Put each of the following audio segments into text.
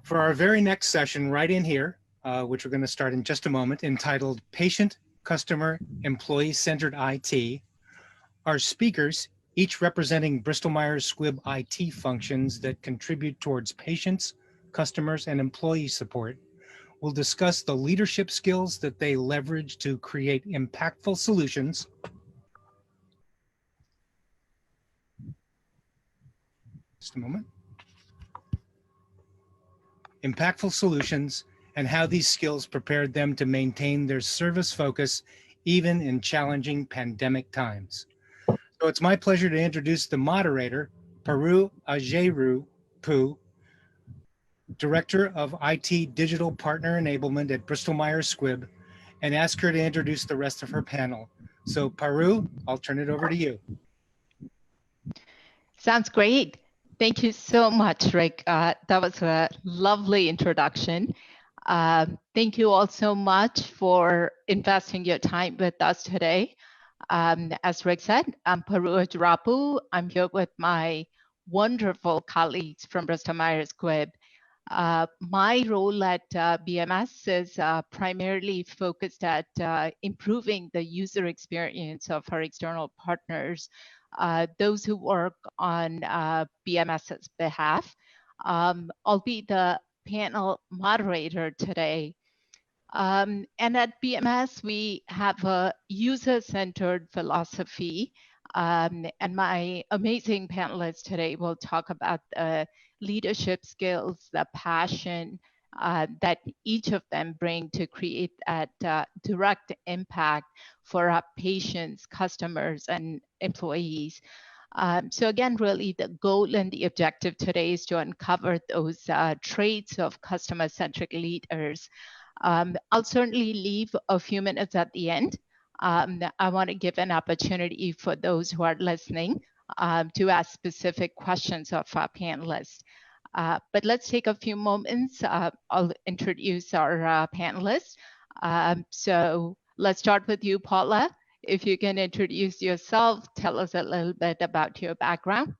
For our very next session right in here, which we're going to start in just a moment, entitled Patient, Customer, Employee-Centered IT, our speakers, each representing Bristol-Myers Squibb IT functions that contribute towards patients, customers, and employee support, will discuss the leadership skills that they leverage to create impactful solutions. Just a moment. Impactful solutions and how these skills prepared them to maintain their service focus even in challenging pandemic times. So it's my pleasure to introduce the moderator, Paru Ajeru-Pu, Director of IT Digital Partner Enablement at Bristol-Myers Squibb, and ask her to introduce the rest of her panel. So Paru, I'll turn it over to you. Sounds great. Thank you so much, Rick. That was a lovely introduction. Thank you all so much for investing your time with us today. As Rick said, I'm Paru Ajeru-Pu. I'm here with my wonderful colleagues from Bristol-Myers Squibb. My role at BMS is primarily focused at improving the user experience of our external partners, those who work on BMS's behalf. I'll be the panel moderator today. And at BMS, we have a user-centered philosophy. And my amazing panelists today will talk about the leadership skills, the passion that each of them bring to create that direct impact for our patients, customers, and employees. So again, really the goal and the objective today is to uncover those traits of customer-centric leaders. I'll certainly leave a few minutes at the end. I want to give an opportunity for those who are listening to ask specific questions of our panelists. But let's take a few moments. I'll introduce our panelists. So let's start with you, Paula. If you can introduce yourself, tell us a little bit about your background.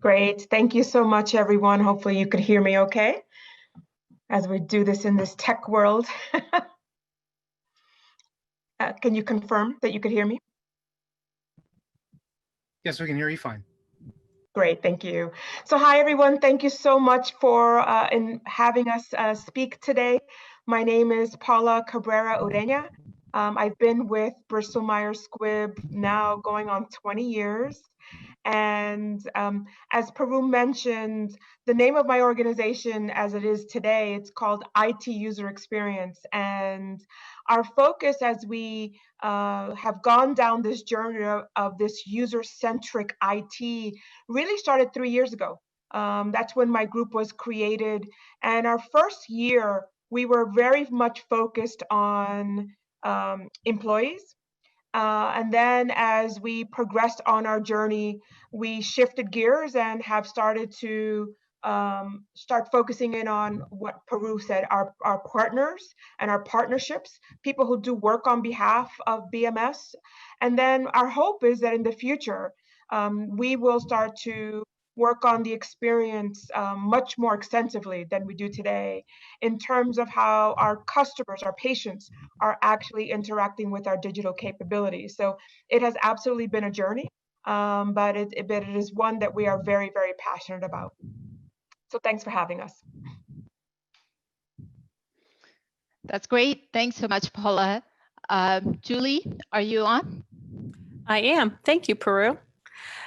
Great. Thank you so much, everyone. Hopefully you could hear me okay as we do this in this tech world. Can you confirm that you could hear me? Yes, we can hear you fine. Great, thank you. So hi, everyone. Thank you so much for having us speak today. My name is Paula Cabrera Ureña. I've been with Bristol-Myers Squibb now going on 20 years. And as Paru mentioned, the name of my organization as it is today, it's called IT User Experience. And our focus as we have gone down this journey of this user-centric IT really started 3 years ago. That's when my group was created. And our first year, we were very much focused on employees. And then as we progressed on our journey, we shifted gears and have started to start focusing in on what Paru said, our partners and our partnerships, people who do work on behalf of BMS. And then our hope is that in the future, we will start to work on the experience much more extensively than we do today in terms of how our customers, our patients, are actually interacting with our digital capabilities. So it has absolutely been a journey, but it is one that we are very, very passionate about. So thanks for having us. That's great. Thanks so much, Paula. Julie, are you on? I am. Thank you, Paru.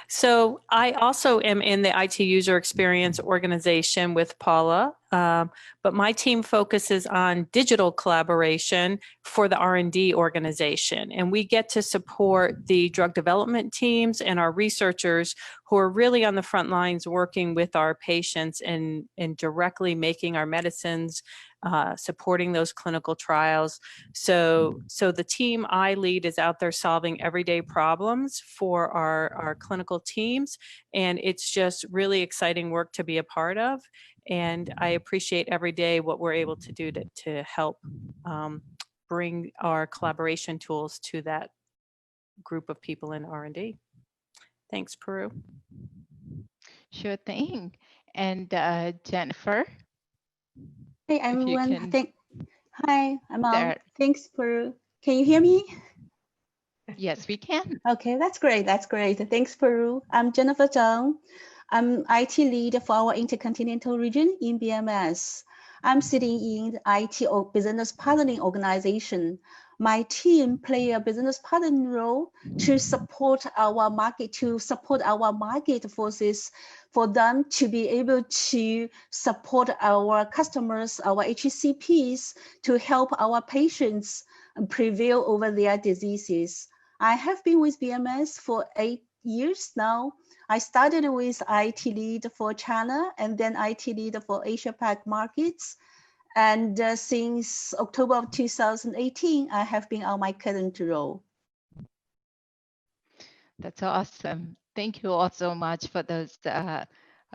So I also am in the IT user experience organization with Paula, but my team focuses on digital collaboration for the R&D organization. And we get to support the drug development teams and our researchers who are really on the front lines working with our patients and directly making our medicines, supporting those clinical trials. So the team I lead is out there solving everyday problems for our clinical teams. And it's just really exciting work to be a part of. And I appreciate every day what we're able to do to help bring our collaboration tools to that group of people in R&D. Thanks, Paru. Sure thing. And Jennifer? Hey If you everyone, can, hi, I'm there. thanks for, can you hear me? Yes, we can. Okay, that's great, that's great. Thanks, Peru. I'm Jennifer Zhang. I'm IT lead for our Intercontinental region in BMS. I'm sitting in the IT or business partnering organization. My team play a business partnering role to support our market forces for them to be able to support our customers, our HCPs, to help our patients prevail over their diseases. I have been with BMS for 8 years now. I started with IT lead for China and then IT lead for Asia Pac markets. And since October of 2018, I have been on my current role. That's awesome. Thank you all so much for those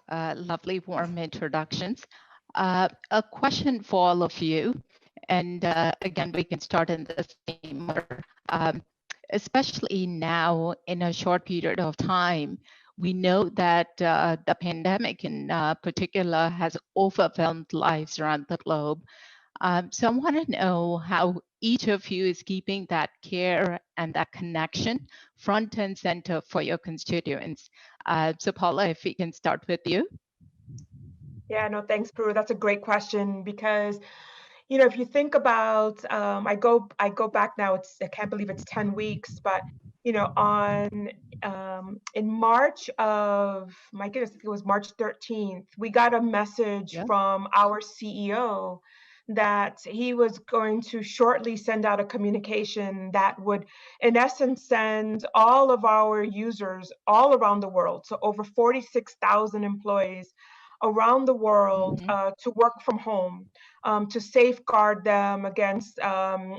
lovely, warm introductions. A question for all of you. And again, we can start in the same order. Especially now in a short period of time, we know that the pandemic in particular has overwhelmed lives around the globe. So I want to know how each of you is keeping that care and that connection front and center for your constituents. So Paula, if we can start with you. Yeah, no, thanks, Peru. That's a great question because, you know, if you think about, I go back now. I can't believe it's 10 weeks, but you know, in March of, my goodness, I think it was March 13th, we got a message from our CEO that he was going to shortly send out a communication that would, in essence, send all of our users all around the world, so over 46,000 employees around the world, to work from home, to safeguard them against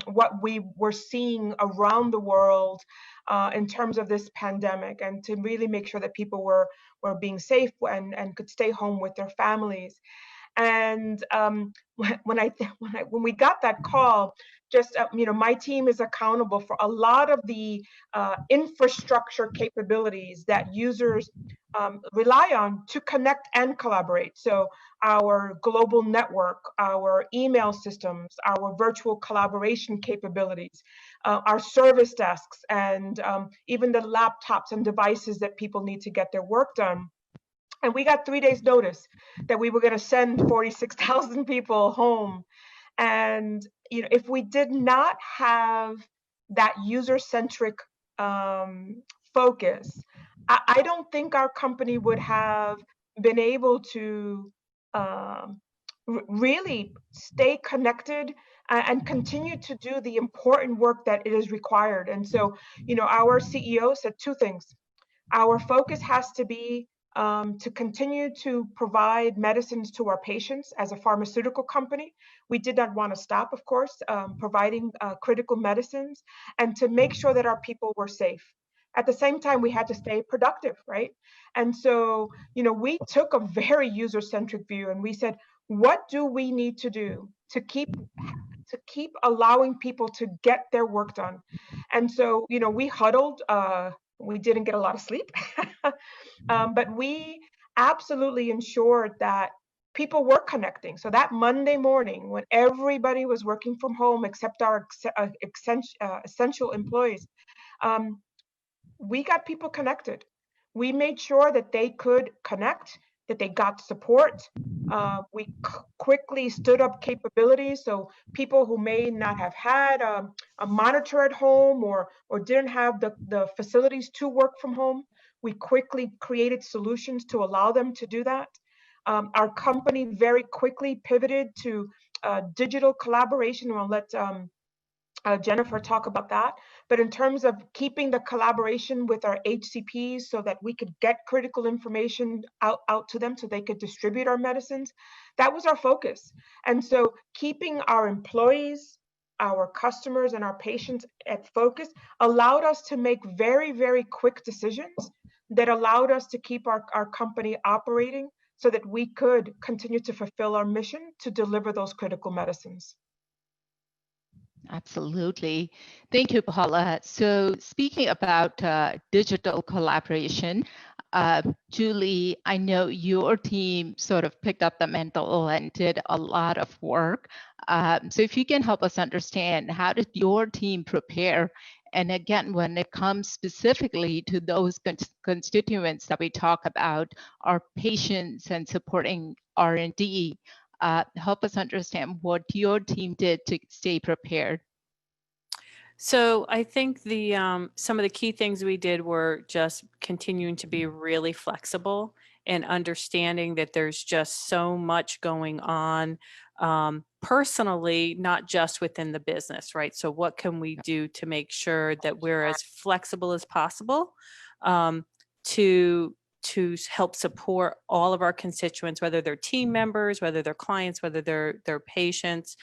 what we were seeing around the world in terms of this pandemic, and to really make sure that people were being safe and could stay home with their families. And when we got that call, just you know, my team is accountable for a lot of the infrastructure capabilities that users rely on to connect and collaborate. So our global network, our email systems, our virtual collaboration capabilities, our service desks, and even the laptops and devices that people need to get their work done. And we got 3 days notice that we were going to send 46,000 people home. And you know, if we did not have that user-centric focus, I don't think our company would have been able to really stay connected and continue to do the important work that it is required. And so, you know, our CEO said 2 things. Our focus has to be to continue to provide medicines to our patients as a pharmaceutical company. We did not want to stop, of course, providing critical medicines, and to make sure that our people were safe. At the same time, we had to stay productive, right? And so, you know, we took a very user-centric view, and we said, what do we need to do to keep allowing people to get their work done? And so, you know, we huddled. We didn't get a lot of sleep, but we absolutely ensured that people were connecting. So that Monday morning, when everybody was working from home except our essential employees, we got people connected. We made sure that they could connect, that they got support. We quickly stood up capabilities, so people who may not have had a monitor at home or didn't have the facilities to work from home, we quickly created solutions to allow them to do that. Our company very quickly pivoted to digital collaboration. I'll let Jennifer talk about that. But in terms of keeping the collaboration with our HCPs so that we could get critical information out to them so they could distribute our medicines, that was our focus. And so keeping our employees, our customers, and our patients at focus allowed us to make very, very quick decisions that allowed us to keep our company operating so that we could continue to fulfill our mission to deliver those critical medicines. Absolutely. Thank you, Paula. So speaking about digital collaboration, Julie, I know your team sort of picked up the mantle and did a lot of work. So if you can help us understand, how did your team prepare? And again, when it comes specifically to those constituents that we talk about, our patients and supporting R&D, help us understand what your team did to stay prepared. So I think the some of the key things we did were just continuing to be really flexible and understanding that there's just so much going on personally, not just within the business, right? So what can we do to make sure that we're as flexible as possible to help support all of our constituents, whether they're team members, whether they're clients, whether they're patients,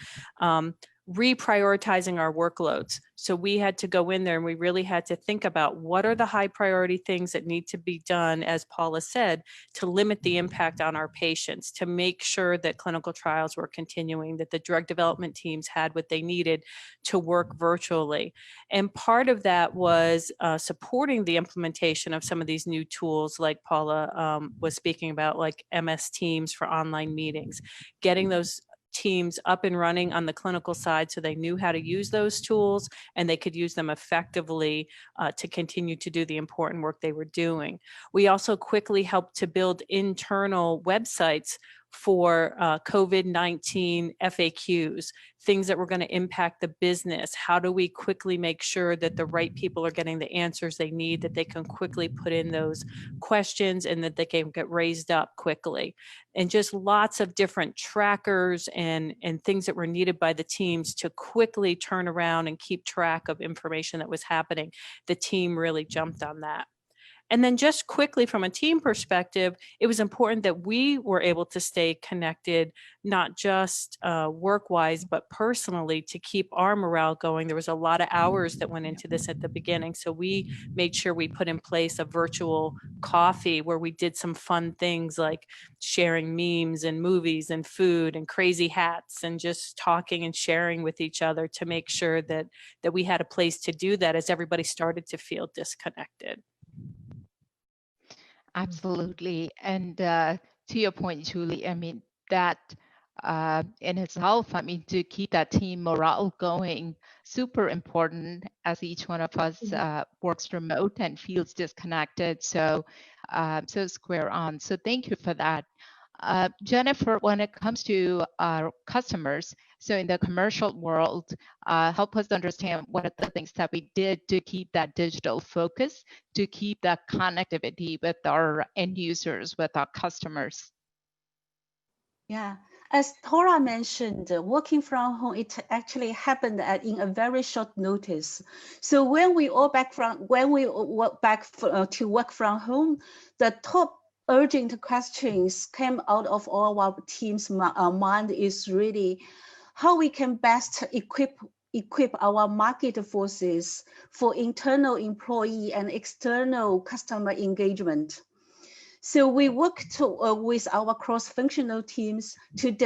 reprioritizing our workloads. So we had to go in there and we really had to think about what are the high priority things that need to be done, as Paula said, to limit the impact on our patients, to make sure that clinical trials were continuing, that the drug development teams had what they needed to work virtually. And part of that was supporting the implementation of some of these new tools, like Paula was speaking about, like MS Teams for online meetings, getting those teams up and running on the clinical side so they knew how to use those tools and they could use them effectively to continue to do the important work they were doing. We also quickly helped to build internal websites for COVID-19 FAQs, things that were going to impact the business. How do we quickly make sure that the right people are getting the answers they need, that they can quickly put in those questions and that they can get raised up quickly? And just lots of different trackers and things that were needed by the teams to quickly turn around and keep track of information that was happening. The team really jumped on that. And then just quickly from a team perspective, it was important that we were able to stay connected, not just work-wise, but personally, to keep our morale going. There was a lot of hours that went into this at the beginning. So we made sure we put in place a virtual coffee where we did some fun things like sharing memes and movies and food and crazy hats and just talking and sharing with each other to make sure that we had a place to do that as everybody started to feel disconnected. Absolutely. And to your point, Julie, I mean, that in itself, I mean, to keep that team morale going, super important as each one of us works remote and feels disconnected. So, so square on. So thank you for that. Jennifer, when it comes to our customers, so in the commercial world, help us understand what are the things that we did to keep that digital focus, to keep that connectivity with our end users, with our customers. Yeah, as Tora mentioned, working from home, it actually happened in a very short notice. So when we all work back to work from home, the top urgent questions came out of all our team's mind is really how we can best equip our market forces for internal employee and external customer engagement. So we worked with our cross-functional teams to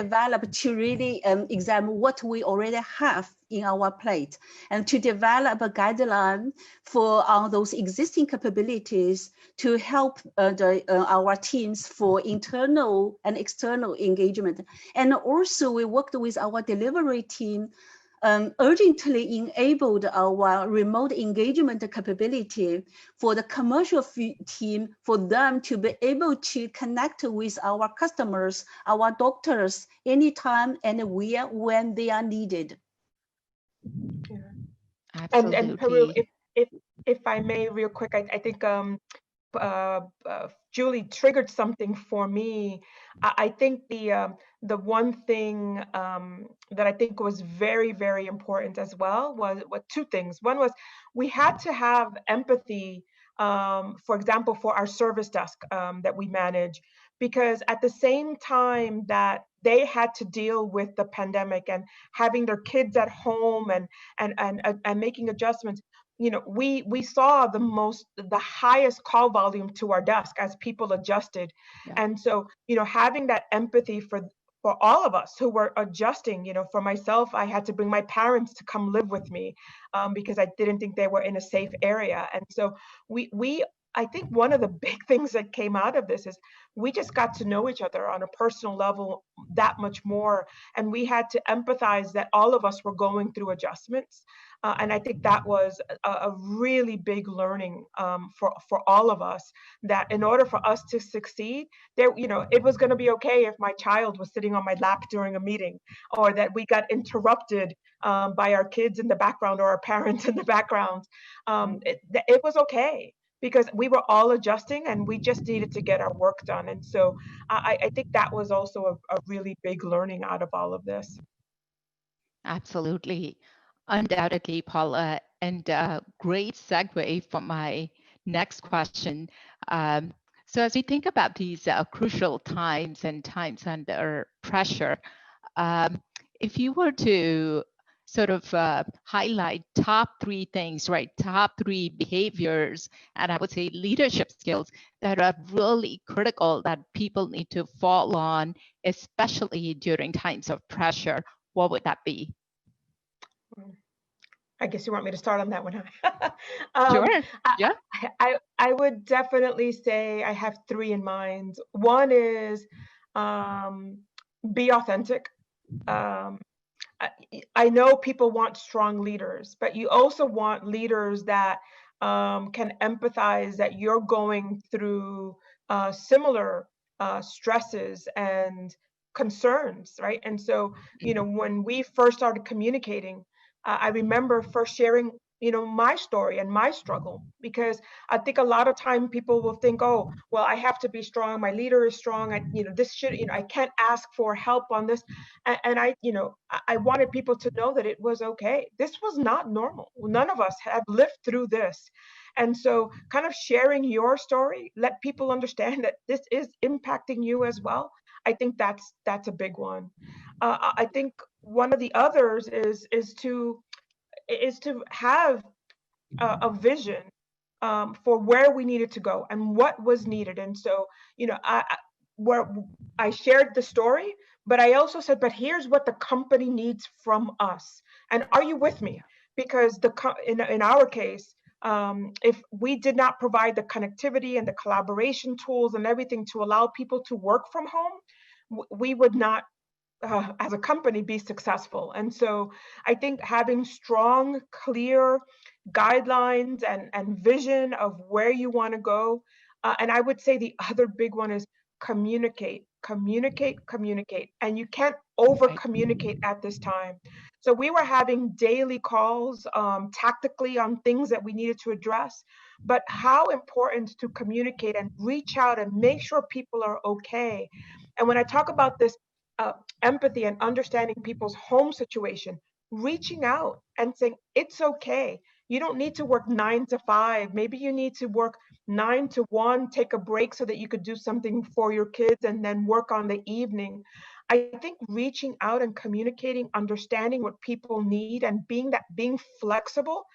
really examine what we already have in our plate and to develop a guideline for those existing capabilities to help our teams for internal and external engagement. And also we worked with our delivery team urgently enabled our remote engagement capability for the commercial team, for them to be able to connect with our customers, our doctors, anytime, anywhere, when they are needed. Absolutely. And Peru, if I may, real quick, I think Julie triggered something for me. I think the one thing that I think was very, very important as well was two things. One was we had to have empathy, for example, for our service desk that we manage, because at the same time that they had to deal with the pandemic and having their kids at home and making adjustments, you know, we saw the highest call volume to our desk as people adjusted. Yeah. And so, you know, having that empathy all of us who were adjusting. For myself, I had to bring my parents to come live with me because I didn't think they were in a safe area. And so I think one of the big things that came out of this is we just got to know each other on a personal level that much more. And we had to empathize that all of us were going through adjustments. And I think that was a really big learning for all of us, that in order for us to succeed, it was going to be okay if my child was sitting on my lap during a meeting, or that we got interrupted by our kids in the background or our parents in the background. It was okay, because we were all adjusting and we just needed to get our work done. And so I think that was also a really big learning out of all of this. Absolutely. Undoubtedly, Paula, and great segue for my next question. So as we think about these crucial times and times under pressure, if you were to sort of highlight top 3 things, right? Top 3 behaviors, and I would say leadership skills that are really critical that people need to fall on, especially during times of pressure, what would that be? I guess you want me to start on that one, huh? Sure. Yeah. I would definitely say I have 3 in mind. One is be authentic. I know people want strong leaders, but you also want leaders that can empathize that you're going through similar stresses and concerns, right? And so, when we first started communicating, I remember first sharing, my story and my struggle, because I think a lot of time people will think, oh, well, I have to be strong. My leader is strong. I can't ask for help on this. And I wanted people to know that it was okay. This was not normal. None of us have lived through this. And so kind of sharing your story, let people understand that this is impacting you as well. I think that's a big one. I think one of the others is to have a vision for where we needed to go and what was needed. And so, I shared the story, but I also said, but here's what the company needs from us. And are you with me? Because in our case, if we did not provide the connectivity and the collaboration tools and everything to allow people to work from home, we would not, as a company, be successful. And so I think having strong, clear guidelines and vision of where you want to go. And I would say the other big one is communicate. And you can't over communicate at this time. So we were having daily calls tactically on things that we needed to address, but how important to communicate and reach out and make sure people are okay. And when I talk about this empathy and understanding people's home situation, reaching out and saying, it's okay. You don't need to work 9 to 5. Maybe you need to work 9 to 1, take a break so that you could do something for your kids and then work on the evening. I think reaching out and communicating, understanding what people need and being flexible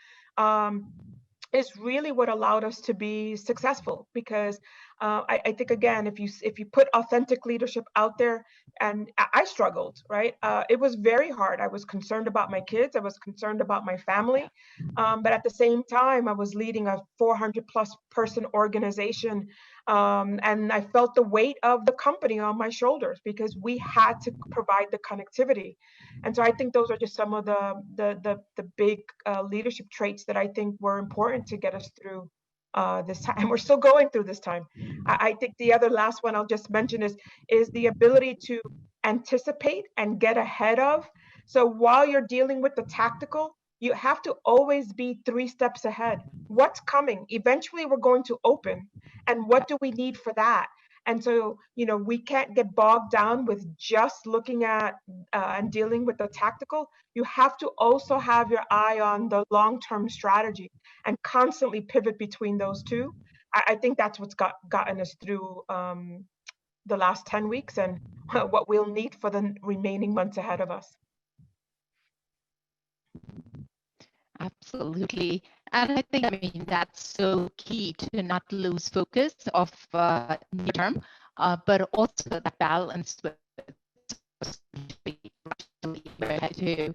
is really what allowed us to be successful. Because I think, again, if you put authentic leadership out there, and I struggled, right? It was very hard. I was concerned about my kids. I was concerned about my family. But at the same time, I was leading a 400+ person organization. And I felt the weight of the company on my shoulders because we had to provide the connectivity. And so I think those are just some of the big leadership traits that I think were important to get us through this time. And we're still going through this time. I think the other last one I'll just mention is the ability to anticipate and get ahead of. So while you're dealing with the tactical, you have to always be 3 steps ahead. What's coming? Eventually we're going to open, and what do we need for that? And so, we can't get bogged down with just looking at and dealing with the tactical. You have to also have your eye on the long-term strategy and constantly pivot between those two. I think that's what's gotten us through the last 10 weeks and what we'll need for the remaining months ahead of us. Absolutely. And I think, that's so key to not lose focus of near term, but also that balance with I do.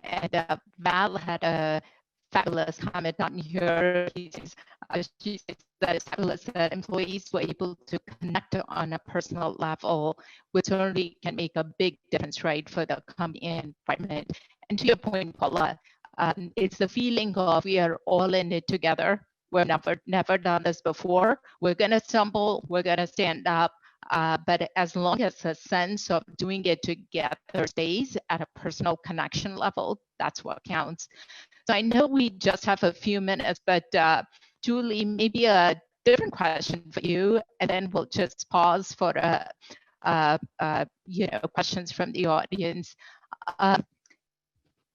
And Val had a fabulous comment on here. She says that it's fabulous that employees were able to connect on a personal level, which certainly can make a big difference, right, for the company environment. And to your point, Paula, it's the feeling of we are all in it together. We've never done this before. We're gonna stumble, we're gonna stand up, but as long as a sense of doing it together stays at a personal connection level, that's what counts. So I know we just have a few minutes, but Julie, maybe a different question for you, and then we'll just pause for questions from the audience.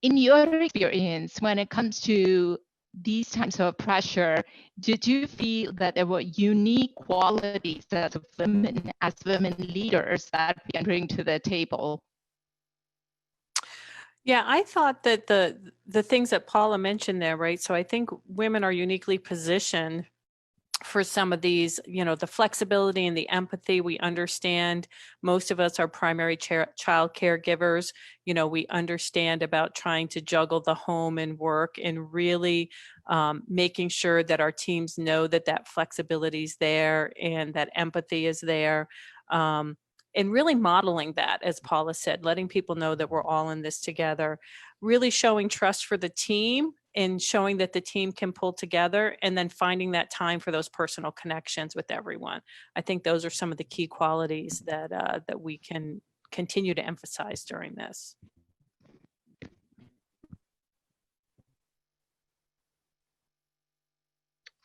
In your experience, when it comes to these times of pressure, did you feel that there were unique qualities as women leaders that we can bring to the table? Yeah, I thought that the things that Paula mentioned there, right? So I think women are uniquely positioned for some of these, the flexibility and the empathy. We understand, most of us are primary child caregivers. We understand about trying to juggle the home and work, and really making sure that our teams know that flexibility is there and that empathy is there. And really modeling that, as Paula said, letting people know that we're all in this together, really showing trust for the team and showing that the team can pull together, and then finding that time for those personal connections with everyone. I think those are some of the key qualities that we can continue to emphasize during this.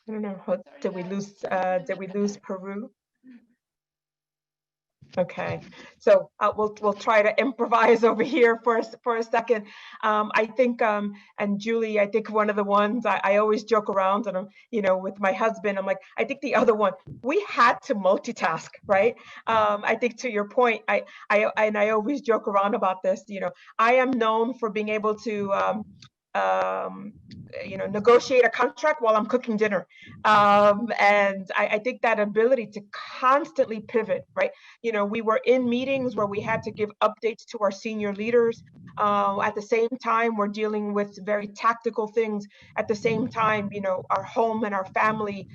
I don't know. Did we lose Peru? Okay, so we'll try to improvise over here for a second. I think, and Julie, I think one of the ones I always joke around, and with my husband, I'm like, I think the other one, we had to multitask, right? I think to your point, I always joke around about this. I am known for being able to negotiate a contract while I'm cooking dinner. And I think that ability to constantly pivot, right? We were in meetings where we had to give updates to our senior leaders. At the same time, we're dealing with very tactical things. At the same time, our home and our family,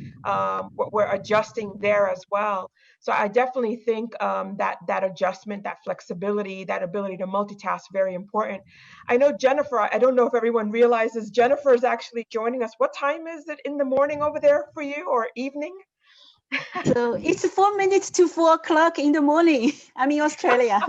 we're adjusting there as well. So I definitely think that adjustment, that flexibility, that ability to multitask, very important. I know Jennifer, I don't know if everyone realizes, Jennifer is actually joining us. What time is it in the morning over there for you, or evening? So it's 4 minutes to 4 o'clock in the morning. I'm in Australia.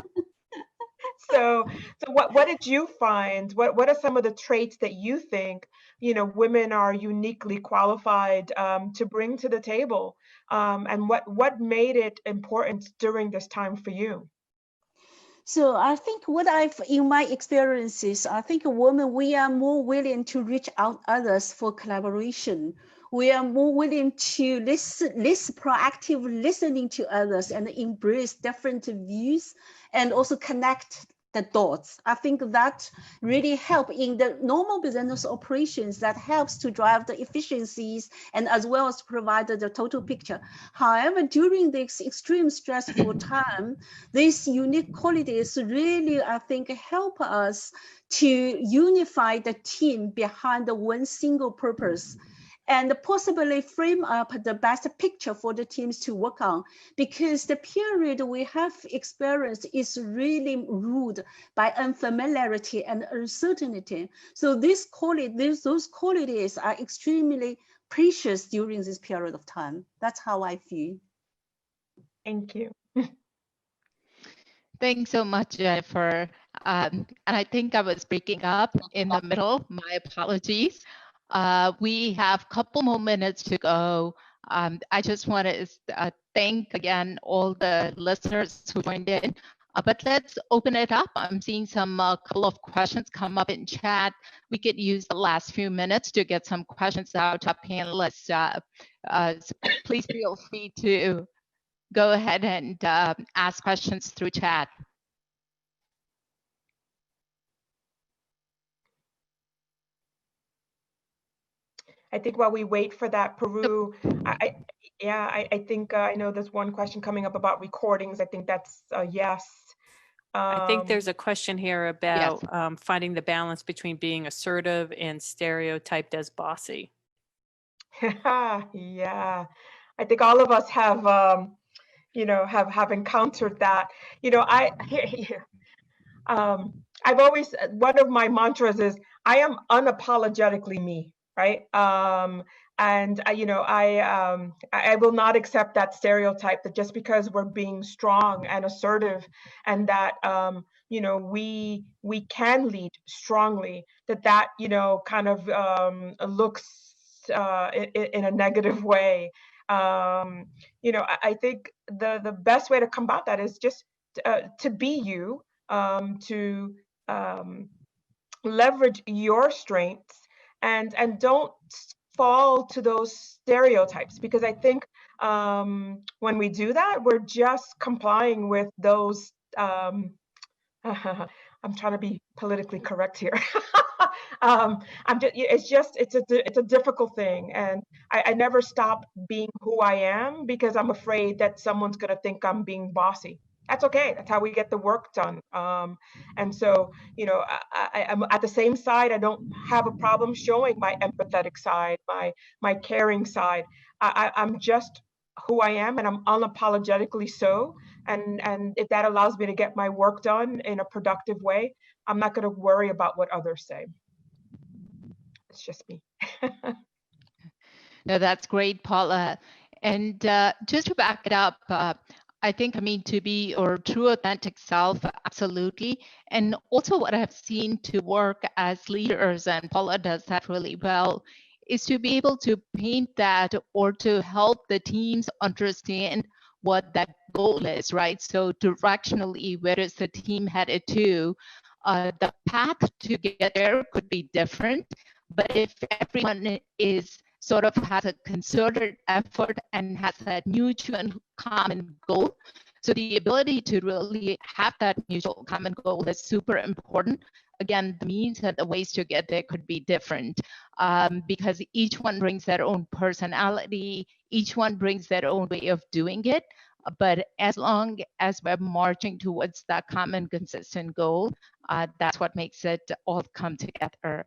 So what did you find? What are some of the traits that you think women are uniquely qualified to bring to the table, and what made it important during this time for you? So I think in my experiences, I think women, we are more willing to reach out others for collaboration. We are more willing to listen proactive listening to others, and embrace different views, and also connect the dots. I think that really help in the normal business operations, that helps to drive the efficiencies and as well as provide the total picture. However, during this extreme stressful time, these unique qualities really, I think, help us to unify the team behind the one single purpose, and possibly frame up the best picture for the teams to work on, because the period we have experienced is really ruled by unfamiliarity and uncertainty. So those qualities are extremely precious during this period of time. That's how I feel. Thank you. Thanks so much, Jennifer. And I think I was breaking up in the middle. My apologies. We have a couple more minutes to go. I just want to thank again all the listeners who joined in. But let's open it up. I'm seeing some couple of questions come up in chat. We could use the last few minutes to get some questions out to our panelists. So please feel free to go ahead and ask questions through chat. I think while we wait for that, Peru, I think I know there's one question coming up about recordings. I think that's a yes. I think there's a question here about Yes. finding the balance between being assertive and stereotyped as bossy. Yeah, I think all of us have, have encountered that. I've always, one of my mantras is I am unapologetically me, right? And I will not accept that stereotype that just because we're being strong and assertive and that we can lead strongly, that kind of looks in a negative way. I think the best way to combat that is just to be you, to leverage your strengths, and don't fall to those stereotypes, because I think when we do that, we're just complying with those I'm trying to be politically correct here. It's a difficult thing, and I never stop being who I am because I'm afraid that someone's going to think I'm being bossy. That's okay. That's how we get the work done. And so, I'm at the same side. I don't have a problem showing my empathetic side, my caring side. I'm just who I am, and I'm unapologetically so. And if that allows me to get my work done in a productive way, I'm not going to worry about what others say. It's just me. No, that's great, Paula. And just to back it up, I think, to be your true authentic self, absolutely. And also what I've seen to work as leaders, and Paula does that really well, is to be able to paint that or to help the teams understand what that goal is, right? So directionally, where is the team headed to? The path to get there could be different, but if everyone is sort of has a concerted effort and has that mutual common goal, so the ability to really have that mutual common goal is super important. Again, the means and the ways to get there could be different, because each one brings their own personality, each one brings their own way of doing it. But as long as we're marching towards that common consistent goal, that's what makes it all come together.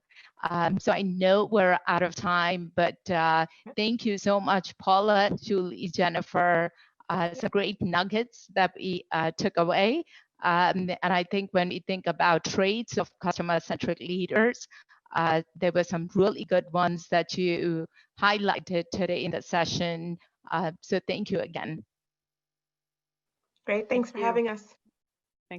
So I know we're out of time, but thank you so much, Paula, Julie, Jennifer. Some great nuggets that we took away. And I think when we think about traits of customer-centric leaders, there were some really good ones that you highlighted today in the session. So thank you again. Great. Thanks for having us.